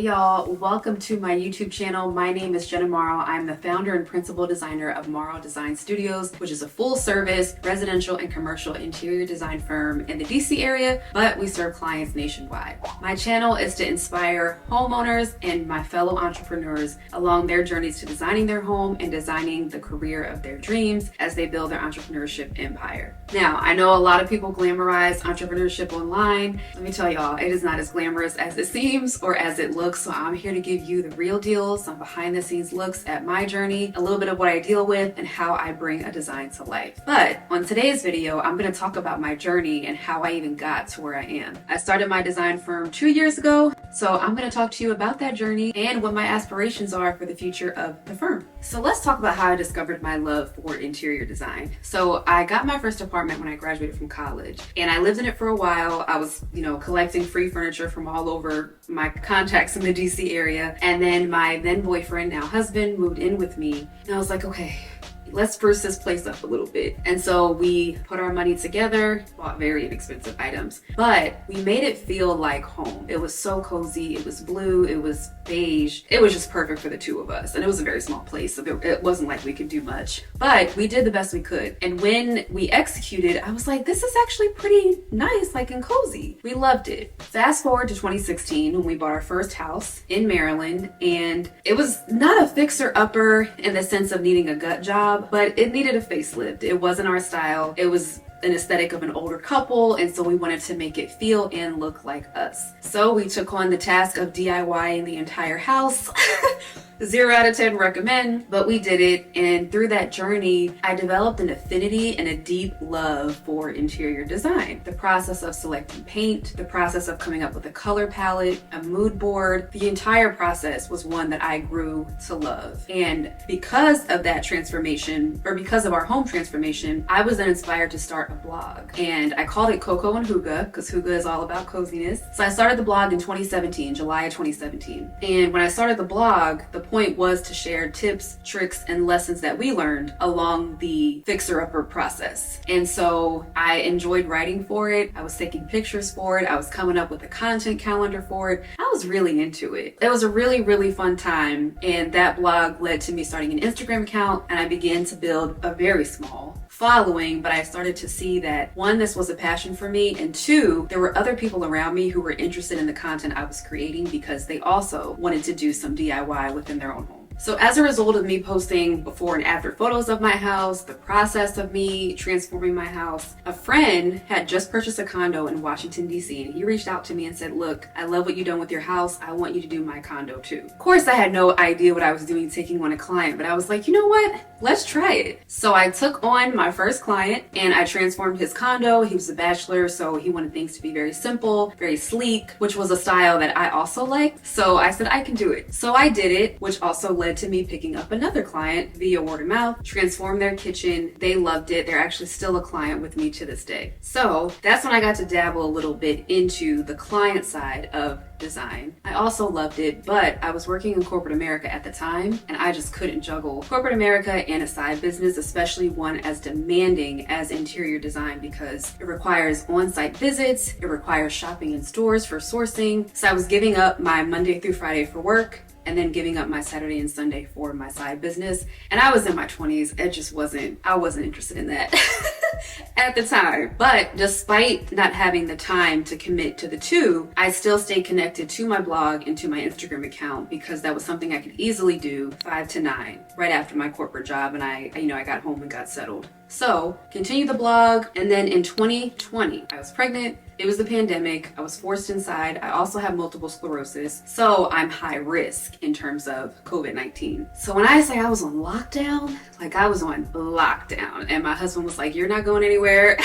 y'all, welcome to my YouTube channel. My name is Jenna Morrow. I'm the founder and principal designer of Morrow Design Studios, which is a full service residential and commercial interior design firm in the DC area, but we serve clients nationwide. My channel is to inspire homeowners and my fellow entrepreneurs along their journeys to designing their home and designing the career of their dreams as they build their entrepreneurship empire. Now, I know a lot of people glamorize entrepreneurship online. Let me tell y'all, it is not as glamorous as it seems or as it looks. So I'm here to give you the real deal, some behind the scenes looks at my journey, a little bit of what I deal with and how I bring a design to life. But on today's video, I'm going to talk about my journey and how I even got to where I am. I started my design firm 2 years ago. So I'm going to talk to you about that journey and what my aspirations are for the future of the firm. So let's talk about how I discovered my love for interior design. So I got my first apartment when I graduated from college and I lived in it for a while. I was, collecting free furniture from all over my contacts in the DC area. And then my then boyfriend, now husband, moved in with me. And I was like, okay, let's spruce this place up a little bit. And so we put our money together, bought very inexpensive items, but we made it feel like home. It was so cozy. It was blue. It was beige. It was just perfect for the two of us. And it was a very small place, so it wasn't like we could do much, but we did the best we could. And when we executed, I was like, this is actually pretty nice, and cozy. We loved it. Fast forward to 2016 when we bought our first house in Maryland, and it was not a fixer-upper in the sense of needing a gut job, but it needed a facelift. It wasn't our style. It was an aesthetic of an older couple, and so we wanted to make it feel and look like us. So we took on the task of DIYing the entire house. 0 out of 10 recommend, but we did it. And through that journey, I developed an affinity and a deep love for interior design. The process of selecting paint, the process of coming up with a color palette, a mood board, the entire process was one that I grew to love. And because of that transformation, or because of our home transformation, I was then inspired to start a blog. And I called it Coco and Hygge, because Hygge is all about coziness. So I started the blog in 2017, July of 2017. And when I started the blog, the point was to share tips, tricks, and lessons that we learned along the fixer-upper process. And so I enjoyed writing for it. I was taking pictures for it. I was coming up with a content calendar for it. I was really into it. It was a really, really fun time. And that blog led to me starting an Instagram account, and I began to build a very small following, but I started to see that one, this was a passion for me, and two, there were other people around me who were interested in the content I was creating because they also wanted to do some DIY within their own home. So as a result of me posting before and after photos of my house, the process of me transforming my house, a friend had just purchased a condo in Washington, DC, and he reached out to me and said, look, I love what you've done with your house. I want you to do my condo too. Of course, I had no idea what I was doing taking on a client, but I was like, you know what? Let's try it. So I took on my first client and I transformed his condo. He was a bachelor, so he wanted things to be very simple, very sleek, which was a style that I also liked. So I said, I can do it. So I did it, which also led to me picking up another client via word of mouth, transformed their kitchen. They loved it. They're actually still a client with me to this day. So that's when I got to dabble a little bit into the client side of design. I also loved it, but I was working in corporate America at the time, and I just couldn't juggle corporate America and a side business, especially one as demanding as interior design, because it requires on-site visits, it requires shopping in stores for sourcing. So I was giving up my Monday through Friday for work, and then giving up my Saturday and Sunday for my side business. And I was in my 20s. I wasn't interested in that at the time. But despite not having the time to commit to the two, I still stayed connected to my blog and to my Instagram account because that was something I could easily do 5 to 9 right after my corporate job. And I got home and got settled. So continued the blog. And then in 2020, I was pregnant. It was the pandemic. I was forced inside. I also have multiple sclerosis. So I'm high risk in terms of COVID-19. So when I say I was on lockdown, I was on lockdown. And my husband was like, you're not going anywhere.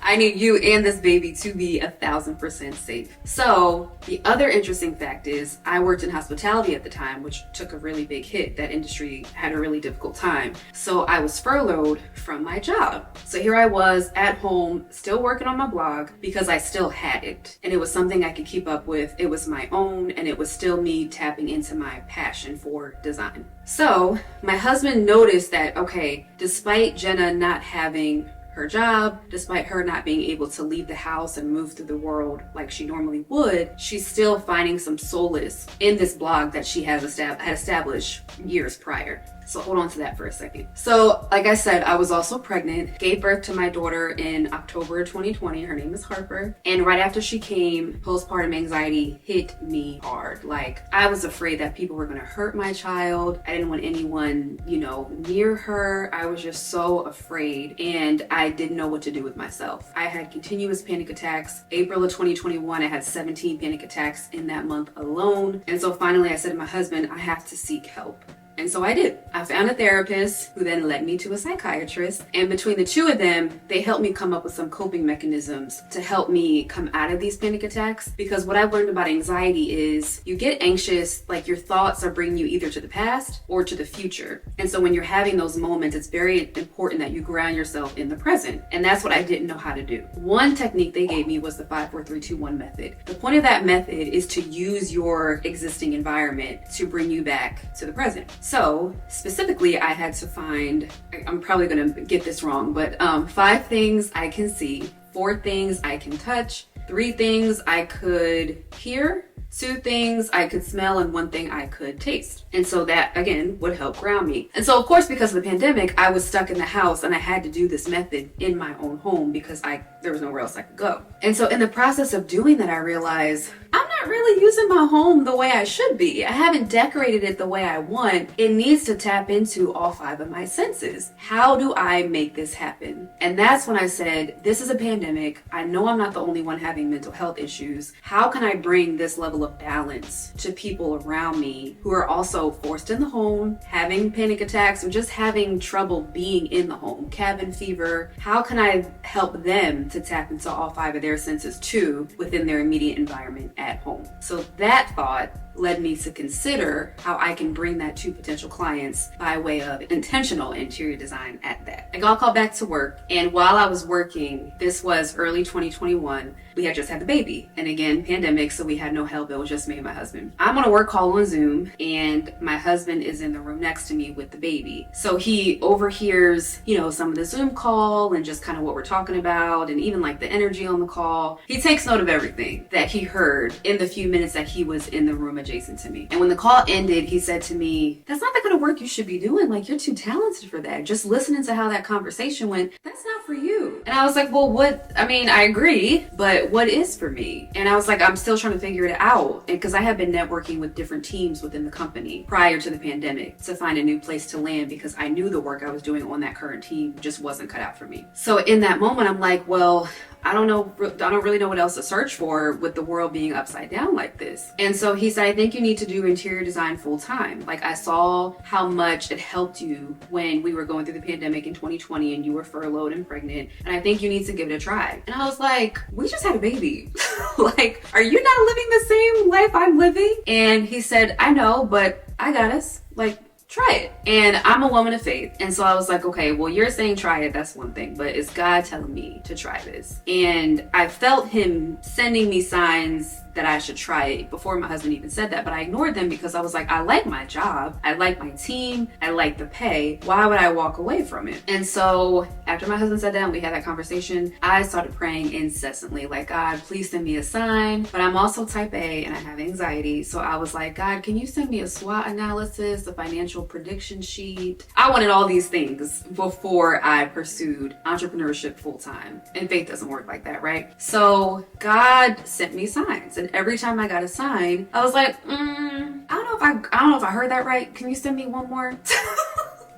I need you and this baby to be 1,000% safe. So the other interesting fact is I worked in hospitality at the time, which took a really big hit. That industry had a really difficult time. So I was furloughed from my job. So here I was at home, still working on my blog because I still had it. And it was something I could keep up with. It was my own, and it was still me tapping into my passion for design. So my husband noticed that, okay, despite Jenna not having her job, despite her not being able to leave the house and move through the world like she normally would, she's still finding some solace in this blog that she had established years prior. So hold on to that for a second. So like I said, I was also pregnant, gave birth to my daughter in October 2020. Her name is Harper. And right after she came, postpartum anxiety hit me hard. Like, I was afraid that people were gonna hurt my child. I didn't want anyone, near her. I was just so afraid, and I didn't know what to do with myself. I had continuous panic attacks. April of 2021, I had 17 panic attacks in that month alone. And so finally I said to my husband, I have to seek help. And so I did. I found a therapist who then led me to a psychiatrist. And between the two of them, they helped me come up with some coping mechanisms to help me come out of these panic attacks. Because what I've learned about anxiety is you get anxious, like your thoughts are bringing you either to the past or to the future. And so when you're having those moments, it's very important that you ground yourself in the present. And that's what I didn't know how to do. One technique they gave me was the 5-4-3-2-1 method. The point of that method is to use your existing environment to bring you back to the present. So specifically, I had to find, I'm probably gonna get this wrong, but 5 things I can see, 4 things I can touch, 3 things I could hear, 2 things I could smell, and 1 thing I could taste. And so that, again, would help ground me. And so, of course, because of the pandemic, I was stuck in the house and I had to do this method in my own home because there was nowhere else I could go. And so in the process of doing that, I realized I'm not really using my home the way I should be. I haven't decorated it the way I want. It needs to tap into all 5 of my senses. How do I make this happen? And that's when I said, this is a pandemic. I know I'm not the only one having mental health issues. How can I bring this level of balance to people around me who are also forced in the home, having panic attacks, or just having trouble being in the home, cabin fever? How can I help them to tap into all 5 of their senses too within their immediate environment at home? So that thought led me to consider how I can bring that to potential clients by way of intentional interior design at that. I got called back to work, and while I was working, this was early 2021, we had just had the baby. And again, pandemic, so we had no help. It was just me and my husband. I'm on a work call on Zoom, and my husband is in the room next to me with the baby. So he overhears, some of the Zoom call and just kind of what we're talking about, and even like the energy on the call. He takes note of everything that he heard in the few minutes that he was in the room adjacent to me. And when the call ended, he said to me, that's not the kind of work you should be doing. Like, you're too talented for that. Just listening to how that conversation went, that's not for you. And I was like, well, I agree, but what is for me? And I was like, I'm still trying to figure it out. Because I have been networking with different teams within the company prior to the pandemic to find a new place to land, because I knew the work I was doing on that current team just wasn't cut out for me. So in that moment, I'm like, well, I don't really know what else to search for with the world being upside down like this. And so he said, I think you need to do interior design full time. Like, I saw how much it helped you when we were going through the pandemic in 2020 and you were furloughed and pregnant. And I think you need to give it a try. And I was like, we just had a baby. Like, are you not living the same life I'm living? And he said, I know, but I got us. Like, try it. And I'm a woman of faith. And so I was like, okay, well, you're saying try it. That's one thing, but it's God telling me to try this. And I felt him sending me signs that I should try it before my husband even said that, but I ignored them because I was like, I like my job, I like my team, I like the pay. Why would I walk away from it? And so after my husband said that and we had that conversation, I started praying incessantly, like, God, please send me a sign. But I'm also type A and I have anxiety. So I was like, God, can you send me a SWOT analysis, a financial prediction sheet? I wanted all these things before I pursued entrepreneurship full time. And faith doesn't work like that, right? So God sent me signs. And every time I got a sign, I was like, I don't know if I heard that right. Can you send me one more?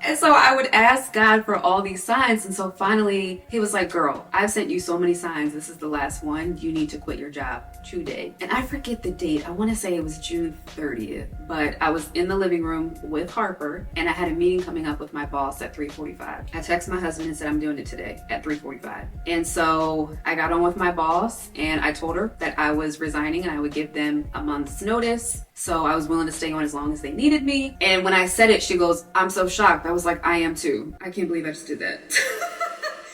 And so I would ask God for all these signs. And so finally, he was like, girl, I've sent you so many signs. This is the last one. You need to quit your job today. And I forget the date. I want to say it was June 30th. But I was in the living room with Harper, and I had a meeting coming up with my boss at 3:45. I texted my husband and said, I'm doing it today at 3:45. And so I got on with my boss, and I told her that I was resigning and I would give them a month's notice. So I was willing to stay on as long as they needed me. And when I said it, she goes, I'm so shocked. I was like, I am too. I can't believe I just did that.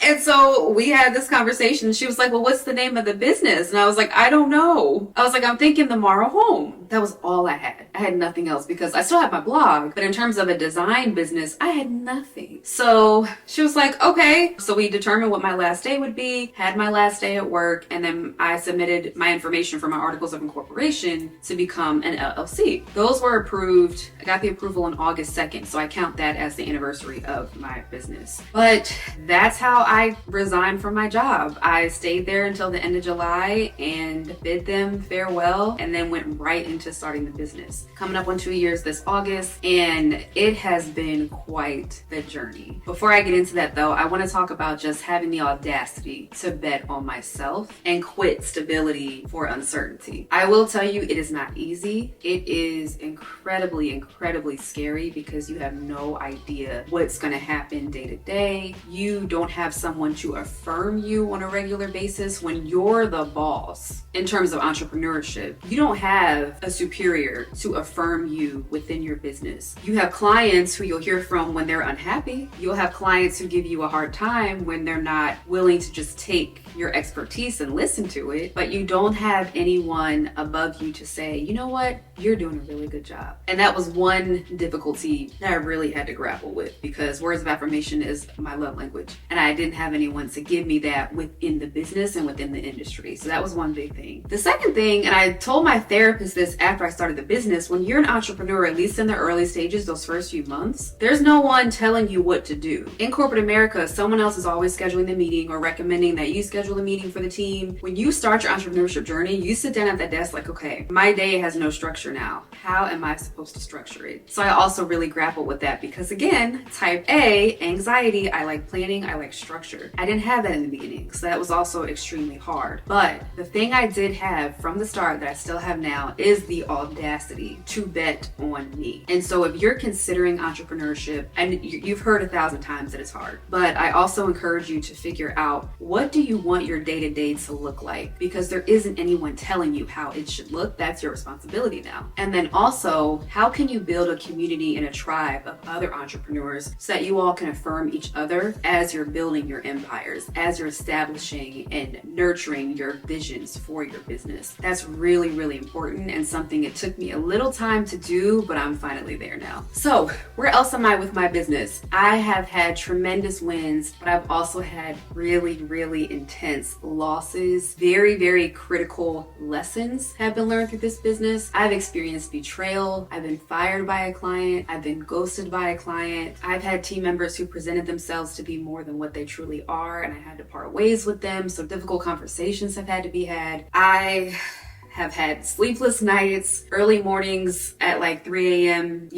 And so we had this conversation. She was like, well, what's the name of the business? And I was like, I don't know. I was like, I'm thinking the Morrow Home. That was all I had. I had nothing else because I still had my blog, but in terms of a design business, I had nothing. So she was like, okay. So we determined what my last day would be, had my last day at work, and then I submitted my information for my articles of incorporation to become an LLC. Those were approved. I got the approval on August 2nd, so I count that as the anniversary of my business. But that's how I resigned from my job. I stayed there until the end of July and bid them farewell, and then went right into starting the business. Coming up on 2 years this August, and it has been quite the journey. Before I get into that though, I want to talk about just having the audacity to bet on myself and quit stability for uncertainty. I will tell you, it is not easy. It is incredibly scary because you have no idea what's going to happen day to day. You don't have someone to affirm you on a regular basis when you're the boss. In terms of entrepreneurship, you don't have a superior to affirm you within your business. You have clients who you'll hear from when they're unhappy. You'll have clients who give you a hard time when they're not willing to just take your expertise and listen to it, but you don't have anyone above you to say, you know what, you're doing a really good job. And that was one difficulty that I really had to grapple with because words of affirmation is my love language. And I didn't have anyone to give me that within the business and within the industry. So that was one big thing. The second thing, and I told my therapist this after I started the business, when you're an entrepreneur, at least in the early stages, those first few months, there's no one telling you what to do. In corporate America, someone else is always scheduling the meeting or recommending that you schedule a meeting for the team. When you start your entrepreneurship journey, you sit down at that desk like, okay, my day has no structure now. How am I supposed to structure it? So I also really grappled with that because again, type A, anxiety, I like planning, I like structure. I didn't have that in the beginning, so that was also extremely hard. But the thing I did have from the start that I still have now is the audacity to bet on me. And so if you're considering entrepreneurship, and you've heard 1,000 times that it's hard, but I also encourage you to figure out, what do you want your day-to-day to look like? Because there isn't anyone telling you how it should look. That's your responsibility now. And then also, how can you build a community and a tribe of other entrepreneurs so that you all can affirm each other as you're building your empires, as you're establishing and nurturing your visions for your business? That's really important and something it took me a little time to do, but I'm finally there now. So where else am I with my business? I have had tremendous wins, but I've also had really intense losses. Very critical lessons have been learned through this business. I've experienced betrayal. I've been fired by a client. I've been ghosted by a client. I've had team members who presented themselves to be more than what they truly are, and I had to part ways with them. So difficult conversations have had to be had. I have had sleepless nights, early mornings at like 3 a.m.,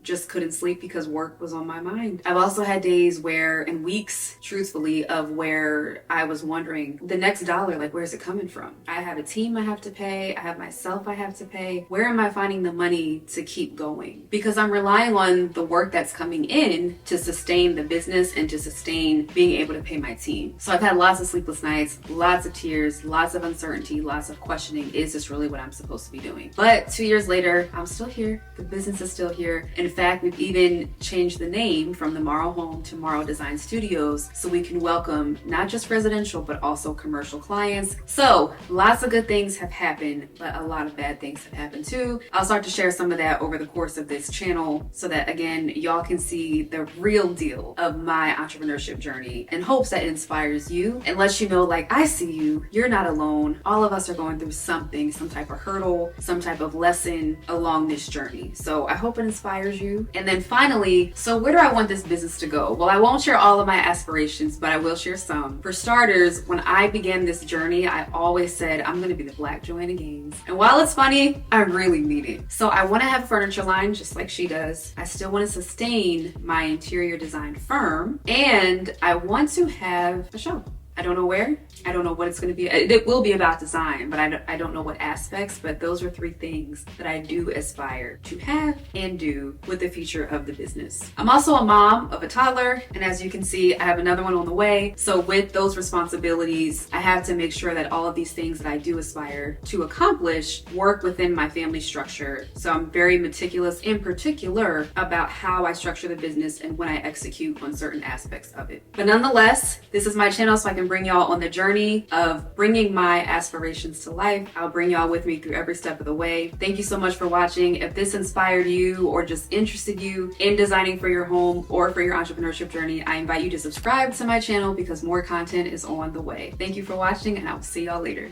just couldn't sleep because work was on my mind. I've also had days where, and weeks, truthfully, of where I was wondering, the next dollar, like, where's it coming from? I have a team I have to pay. I have myself I have to pay. Where am I finding the money to keep going? Because I'm relying on the work that's coming in to sustain the business and to sustain being able to pay my team. So I've had lots of sleepless nights, lots of tears, lots of uncertainty, lots of questioning. Is this really what I'm supposed to be doing? But 2 years later, I'm still here. The business is still here. In fact, we've even changed the name from the Morrow Home to Morrow Design Studios so we can welcome not just residential, but also commercial clients. So lots of good things have happened, but a lot of bad things have happened too. I'll start to share some of that over the course of this channel so that, again, y'all can see the real deal of my entrepreneurship journey in hopes that it inspires you and lets you know, like, I see you, you're not alone. All of us are going through something, some type of hurdle, some type of lesson along this journey. So I hope it inspires you. And then finally, so where do I want this business to go? Well, I won't share all of my aspirations, but I will share some. For starters, when I began this journey, I always said, I'm going to be the Black Joanna Gaines. And while it's funny, I really mean it. So I want to have a furniture line just like she does. I still want to sustain my interior design firm, and I want to have a show. I don't know where. I don't know what it's going to be. It will be about design, but I don't know what aspects, but those are 3 things that I do aspire to have and do with the future of the business. I'm also a mom of a toddler, and as you can see, I have another one on the way. So with those responsibilities, I have to make sure that all of these things that I do aspire to accomplish work within my family structure. So I'm very meticulous, in particular, about how I structure the business and when I execute on certain aspects of it. But nonetheless, this is my channel, so I can bring y'all on the journey journey of bringing my aspirations to life. I'll bring y'all with me through every step of the way. Thank you so much for watching. If this inspired you or just interested you in designing for your home or for your entrepreneurship journey, I invite you to subscribe to my channel because more content is on the way. Thank you for watching, and I will see y'all later.